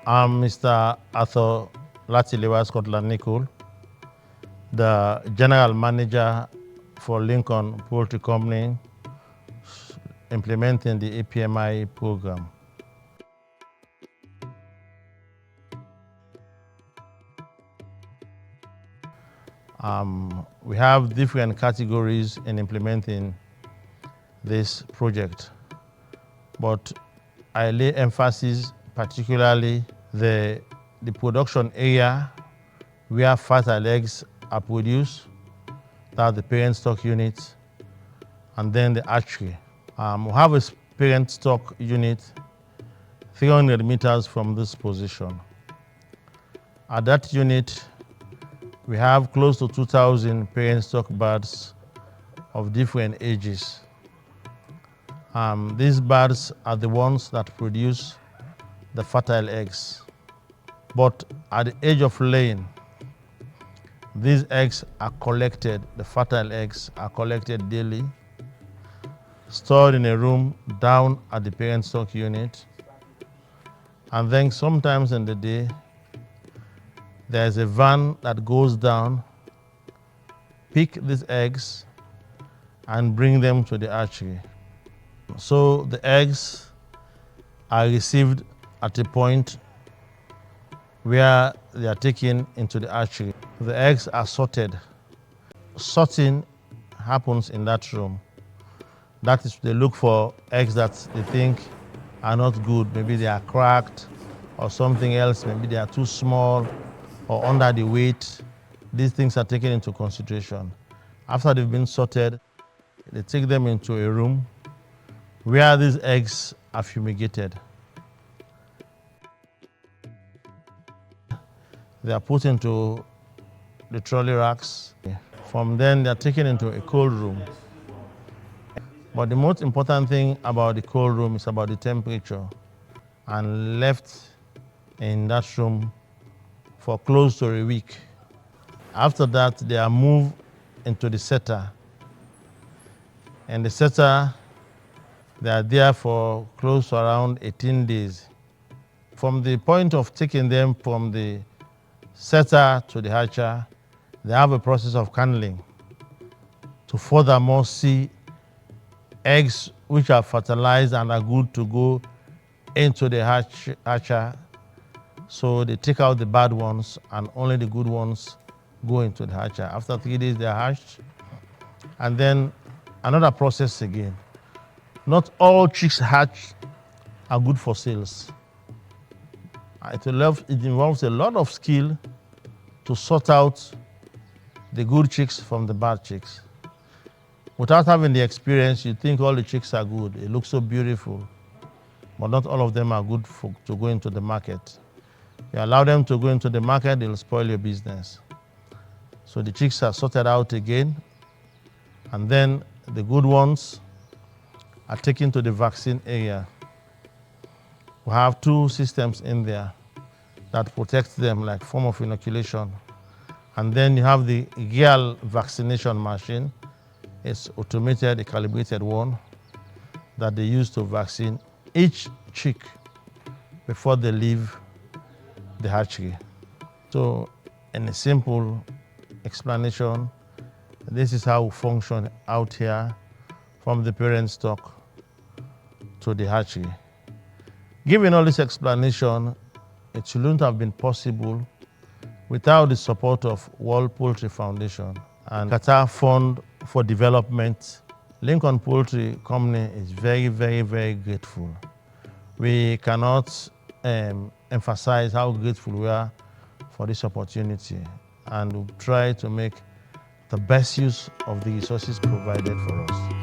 I'm Mr. Arthur Latilewa Scotland Nicol, the General Manager for Leecon Poultry Company, implementing the APMI program. We have different categories in implementing this project, but I lay emphasis particularly the production area where fertile eggs are produced, that's the parent stock unit, and then the hatchery. We have a parent stock unit 300 meters from this position. At that unit, we have close to 2,000 parent stock birds of different ages. These birds are the ones that produce the fertile eggs. But at the age of laying, these eggs are collected, the fertile eggs are collected daily, stored in a room down at the parent stock unit, and then sometimes in the day, there's a van that goes down, pick these eggs, and bring them to the hatchery. So the eggs are received at a point where they are taken into the hatchery. The eggs are sorted. Sorting happens in that room. That is, they look for eggs that they think are not good. Maybe they are cracked or something else. Maybe they are too small or under the weight. These things are taken into consideration. After they've been sorted, they take them into a room where these eggs are fumigated. They are put into the trolley racks. From then, they are taken into a cold room. But the most important thing about the cold room is about the temperature, and left in that room for close to a week. After that, they are moved into the setter. And the setter, they are there for close to around 18 days. From the point of taking them from the setter to the hatcher, they have a process of candling to furthermore see eggs which are fertilized and are good to go into the hatcher. So they take out the bad ones and only the good ones go into the hatcher. After 3 days, they are hatched. And then another process again. Not all chicks hatched are good for sales. It involves a lot of skill to sort out the good chicks from the bad chicks. Without having the experience, you think all the chicks are good. They look so beautiful, but not all of them are good to go into the market. You allow them to go into the market, they'll spoil your business. So the chicks are sorted out again, and then the good ones are taken to the vaccine area. We have 2 systems in there that protect them, like form of inoculation. And then you have the real vaccination machine. It's automated, a calibrated one that they use to vaccine each chick before they leave the hatchery. So in a simple explanation, this is how we function out here from the parent stock to the hatchery. Given all this explanation, it shouldn't have been possible without the support of World Poultry Foundation and Qatar Fund for Development. Leecon Poultry Company is very, very, very grateful. We cannot emphasize how grateful we are for this opportunity, and we try to make the best use of the resources provided for us.